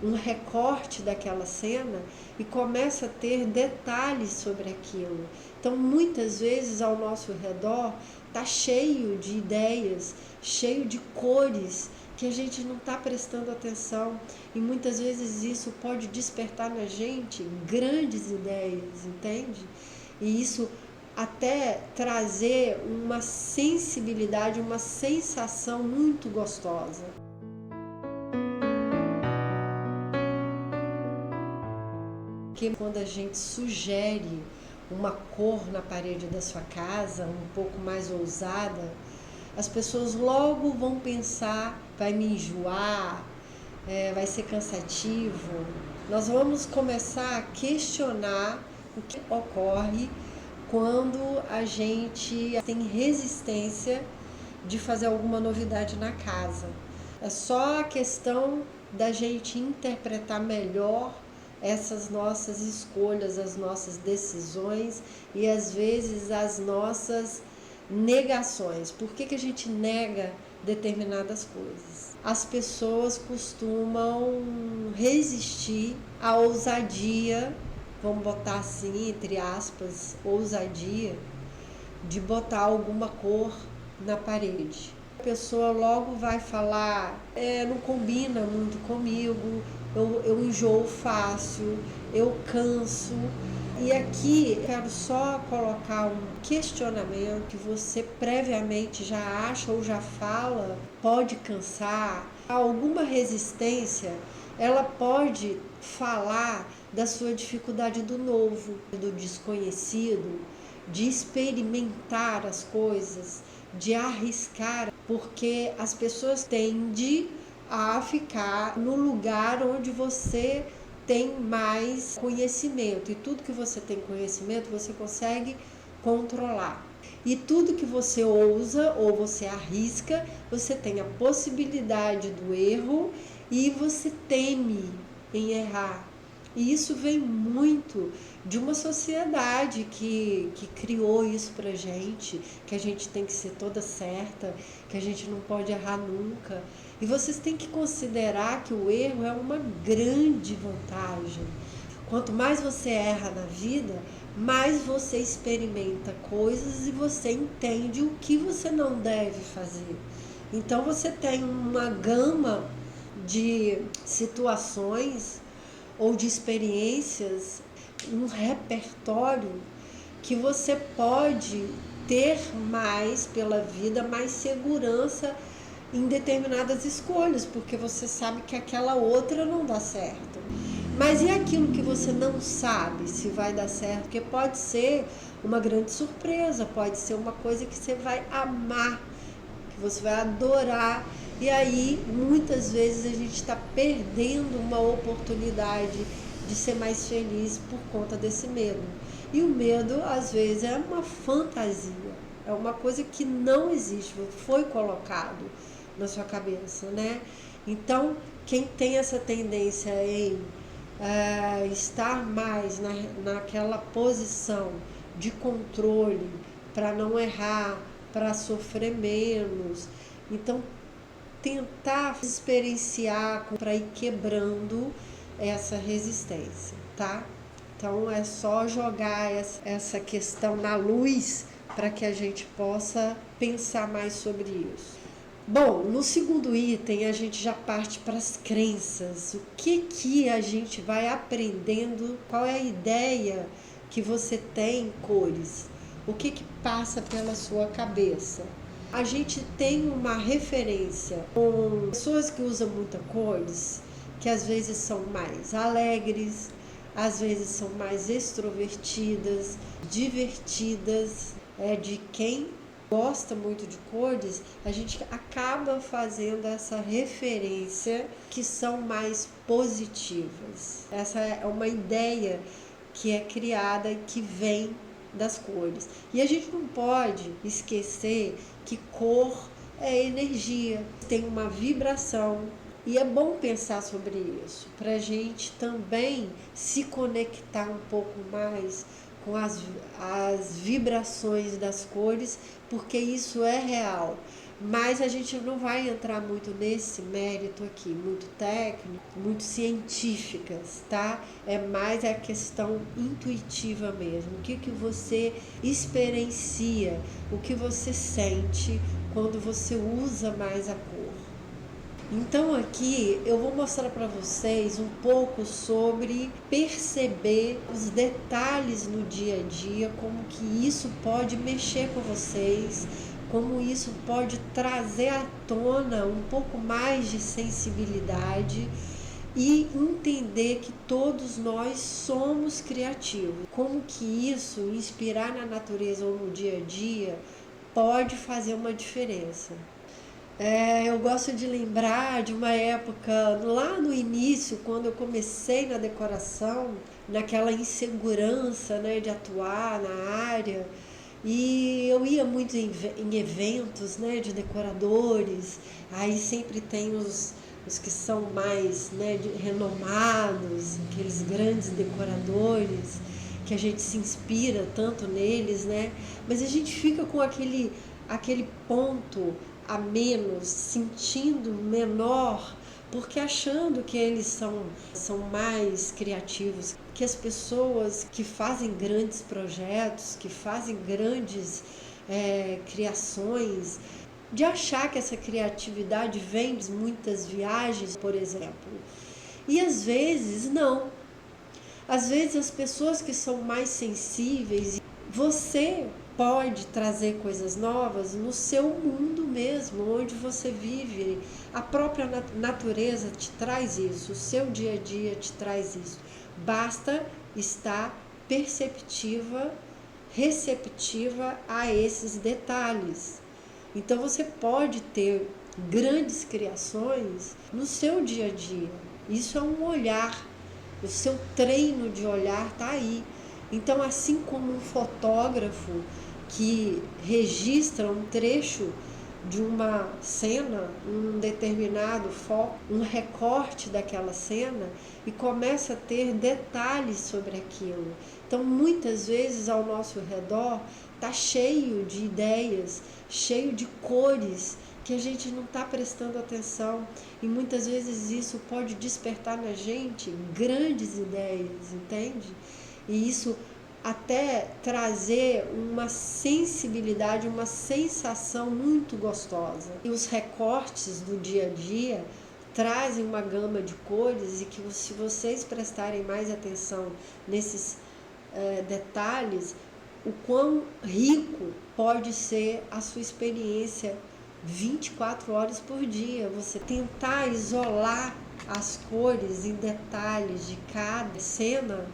um recorte daquela cena e começa a ter detalhes sobre aquilo. Então, muitas vezes ao nosso redor está cheio de ideias, cheio de cores que a gente não está prestando atenção, e muitas vezes isso pode despertar na gente grandes ideias, entende? E isso até trazer uma sensibilidade, uma sensação muito gostosa. Porque quando a gente sugere uma cor na parede da sua casa, um pouco mais ousada, as pessoas logo vão pensar, vai me enjoar, vai ser cansativo. Nós vamos começar a questionar o que ocorre quando a gente tem resistência de fazer alguma novidade na casa. É só a questão da gente interpretar melhor essas nossas escolhas, as nossas decisões e às vezes as nossas negações. Por que a gente nega determinadas coisas? As pessoas costumam resistir à ousadia, vamos botar assim, entre aspas, ousadia, de botar alguma cor na parede. A pessoa logo vai falar, não combina muito comigo, eu enjoo fácil, eu canso. E aqui eu quero só colocar um questionamento que você previamente já acha ou já fala, pode cansar. Alguma resistência, ela pode falar da sua dificuldade do novo, do desconhecido, de experimentar as coisas, de arriscar, porque as pessoas tendem a ficar no lugar onde você tem mais conhecimento, e tudo que você tem conhecimento você consegue controlar. E tudo que você ousa ou você arrisca, você tem a possibilidade do erro e você teme em errar. E isso vem muito de uma sociedade que criou isso pra gente, que a gente tem que ser toda certa, que a gente não pode errar nunca. E vocês têm que considerar que o erro é uma grande vantagem. Quanto mais você erra na vida, mais você experimenta coisas e você entende o que você não deve fazer. Então você tem uma gama de situações ou de experiências, um repertório que você pode ter mais pela vida, mais segurança em determinadas escolhas, porque você sabe que aquela outra não dá certo. Mas e aquilo que você não sabe se vai dar certo? Porque pode ser uma grande surpresa, pode ser uma coisa que você vai amar, que você vai adorar. E aí, muitas vezes, a gente está perdendo uma oportunidade de ser mais feliz por conta desse medo. E o medo, às vezes, é uma fantasia, é uma coisa que não existe, foi colocado na sua cabeça, né? Então, quem tem essa tendência em estar mais naquela posição de controle, para não errar, para sofrer menos, então tentar experienciar para ir quebrando essa resistência, tá? Então é só jogar essa questão na luz para que a gente possa pensar mais sobre isso. Bom, no segundo item a gente já parte para as crenças. O que a gente vai aprendendo? Qual é a ideia que você tem em cores? O que passa pela sua cabeça? A gente tem uma referência com pessoas que usam muita cores, que às vezes são mais alegres, às vezes são mais extrovertidas, divertidas. De quem gosta muito de cores, a gente acaba fazendo essa referência que são mais positivas. Essa é uma ideia que é criada e que vem das cores. E a gente não pode esquecer que cor é energia, tem uma vibração. E é bom pensar sobre isso, para a gente também se conectar um pouco mais com as vibrações das cores, porque isso é real. Mas a gente não vai entrar muito nesse mérito aqui, muito técnico, muito científicas, tá? É mais a questão intuitiva mesmo. O que você experiencia, o que você sente quando você usa mais a cor. Então aqui eu vou mostrar para vocês um pouco sobre perceber os detalhes no dia a dia, como que isso pode mexer com vocês, como isso pode trazer à tona um pouco mais de sensibilidade e entender que todos nós somos criativos. Como que isso, inspirar na natureza ou no dia a dia, pode fazer uma diferença. Eu gosto de lembrar de uma época lá no início, quando eu comecei na decoração, naquela insegurança, né, de atuar na área. E eu ia muito em eventos, né, de decoradores, aí sempre tem os que são mais, né, renomados, aqueles grandes decoradores, que a gente se inspira tanto neles, né? Mas a gente fica com aquele ponto a menos, sentindo menor, porque achando que eles são mais criativos, que as pessoas que fazem grandes projetos, que fazem grandes criações, de achar que essa criatividade vem de muitas viagens, por exemplo. E às vezes não. Às vezes as pessoas que são mais sensíveis, você pode trazer coisas novas no seu mundo mesmo, onde você vive. A própria natureza te traz isso, o seu dia a dia te traz isso. Basta estar perceptiva, receptiva a esses detalhes. Então você pode ter grandes criações no seu dia a dia. Isso é um olhar, o seu treino de olhar está aí. Então, assim como um fotógrafo que registra um trecho de uma cena, um determinado foco, um recorte daquela cena e começa a ter detalhes sobre aquilo. Então, muitas vezes ao nosso redor está cheio de ideias, cheio de cores que a gente não está prestando atenção, e muitas vezes isso pode despertar na gente grandes ideias, entende? E isso até trazer uma sensibilidade, uma sensação muito gostosa. E os recortes do dia a dia trazem uma gama de cores, e que se vocês prestarem mais atenção nesses detalhes, o quão rico pode ser a sua experiência 24 horas por dia. Você tentar isolar as cores em detalhes de cada cena,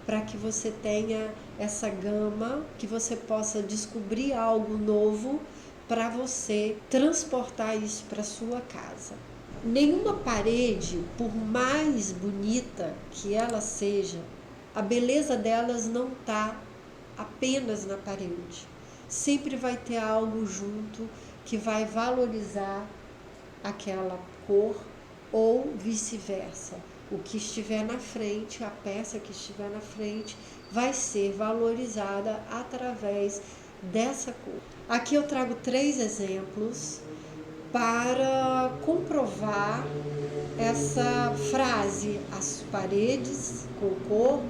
para que você tenha essa gama, que você possa descobrir algo novo para você transportar isso para sua casa. Nenhuma parede, por mais bonita que ela seja, a beleza delas não está apenas na parede. Sempre vai ter algo junto que vai valorizar aquela cor, ou vice-versa. O que estiver na frente, a peça que estiver na frente, vai ser valorizada através dessa cor. Aqui eu trago 3 exemplos para comprovar essa frase: as paredes com cor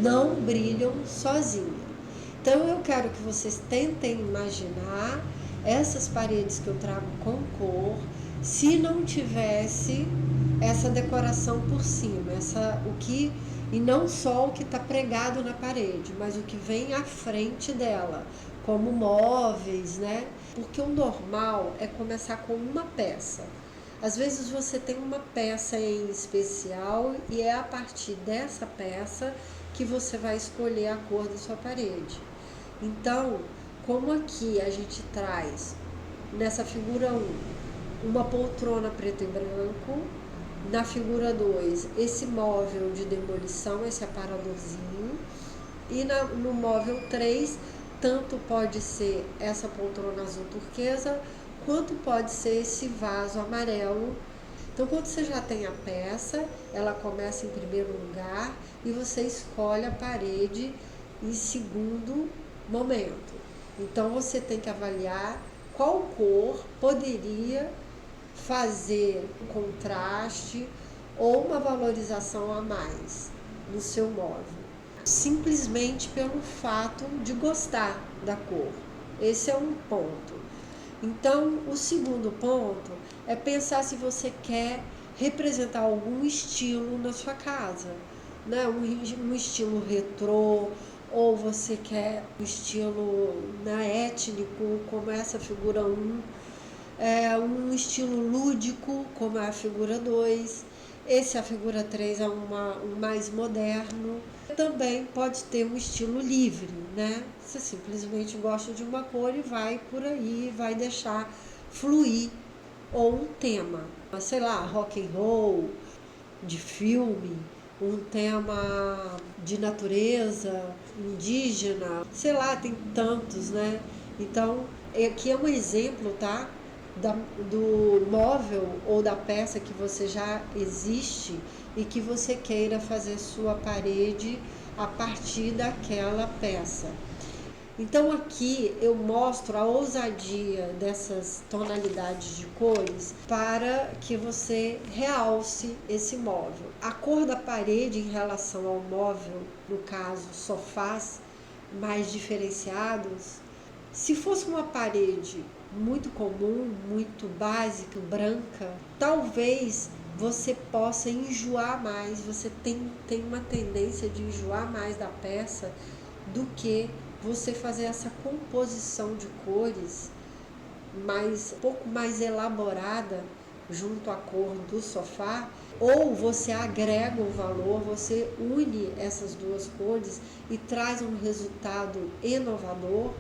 não brilham sozinhas. Então eu quero que vocês tentem imaginar essas paredes que eu trago com cor, se não tivesse essa decoração por cima, e não só o que está pregado na parede, mas o que vem à frente dela, como móveis, né? Porque o normal é começar com uma peça. Às vezes você tem uma peça em especial e é a partir dessa peça que você vai escolher a cor da sua parede. Então, como aqui a gente traz nessa figura 1 uma poltrona preto e branco, na figura 2 esse móvel de demolição, esse aparadorzinho, e no móvel 3 tanto pode ser essa poltrona azul turquesa, quanto pode ser esse vaso amarelo. Então, quando você já tem a peça, ela começa em primeiro lugar e você escolhe a parede em segundo momento. Então, você tem que avaliar qual cor poderia fazer um contraste ou uma valorização a mais no seu móvel, simplesmente pelo fato de gostar da cor. Esse é um ponto. Então, o segundo ponto é pensar se você quer representar algum estilo na sua casa, né? Um estilo retrô, ou você quer um estilo, né, étnico, como essa figura 1, um estilo lúdico, como é a figura 2. Esse, a figura 3, é um mais moderno. Também pode ter um estilo livre, né? Você simplesmente gosta de uma cor e vai por aí, vai deixar fluir. Ou um tema, sei lá, rock and roll, de filme, um tema de natureza, indígena, sei lá, tem tantos, né? Então, aqui é um exemplo, tá? Do móvel ou da peça que você já existe e que você queira fazer sua parede a partir daquela peça. Então aqui eu mostro a ousadia dessas tonalidades de cores para que você realce esse móvel. A cor da parede em relação ao móvel, no caso sofás mais diferenciados, se fosse uma parede muito comum, muito básica, branca, talvez você possa enjoar mais, você tem uma tendência de enjoar mais da peça do que você fazer essa composição de cores um pouco mais elaborada junto à cor do sofá, ou você agrega um valor, você une essas duas cores e traz um resultado inovador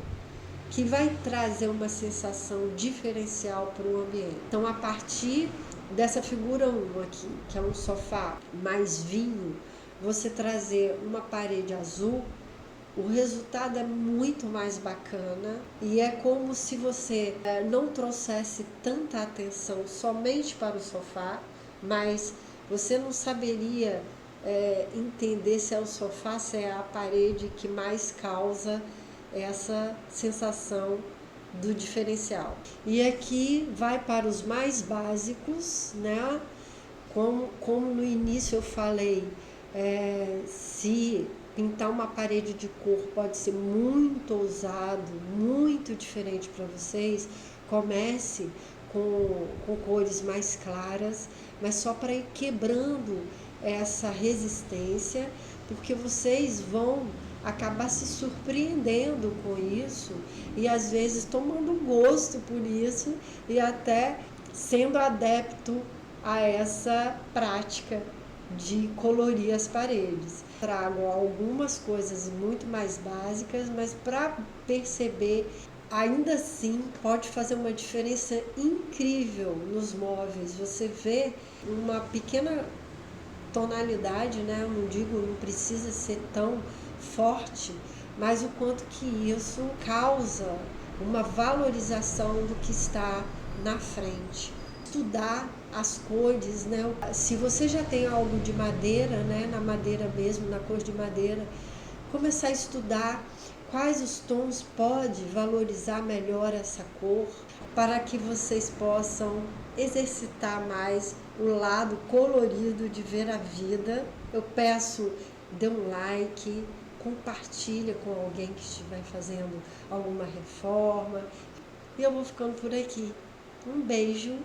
que vai trazer uma sensação diferencial para o ambiente. Então, a partir dessa figura 1 aqui, que é um sofá mais vinho, você trazer uma parede azul, o resultado é muito mais bacana e é como se você não trouxesse tanta atenção somente para o sofá, mas você não saberia entender se é o sofá, se é a parede que mais causa essa sensação do diferencial. E aqui vai para os mais básicos, né? Como no início eu falei, se pintar uma parede de cor pode ser muito ousado, muito diferente para vocês, comece com cores mais claras, mas só para ir quebrando essa resistência, porque vocês vão acabar se surpreendendo com isso e às vezes tomando gosto por isso e até sendo adepto a essa prática de colorir as paredes. Trago algumas coisas muito mais básicas, mas para perceber, ainda assim pode fazer uma diferença incrível nos móveis. Você vê uma pequena tonalidade, né? Eu não precisa ser tão forte, mas o quanto que isso causa uma valorização do que está na frente. Estudar as cores, né? Se você já tem algo de madeira, né? Na madeira mesmo, na cor de madeira, começar a estudar quais os tons pode valorizar melhor essa cor, para que vocês possam exercitar mais o lado colorido de ver a vida. Eu peço, dê um like, compartilha com alguém que estiver fazendo alguma reforma. E eu vou ficando por aqui. Um beijo.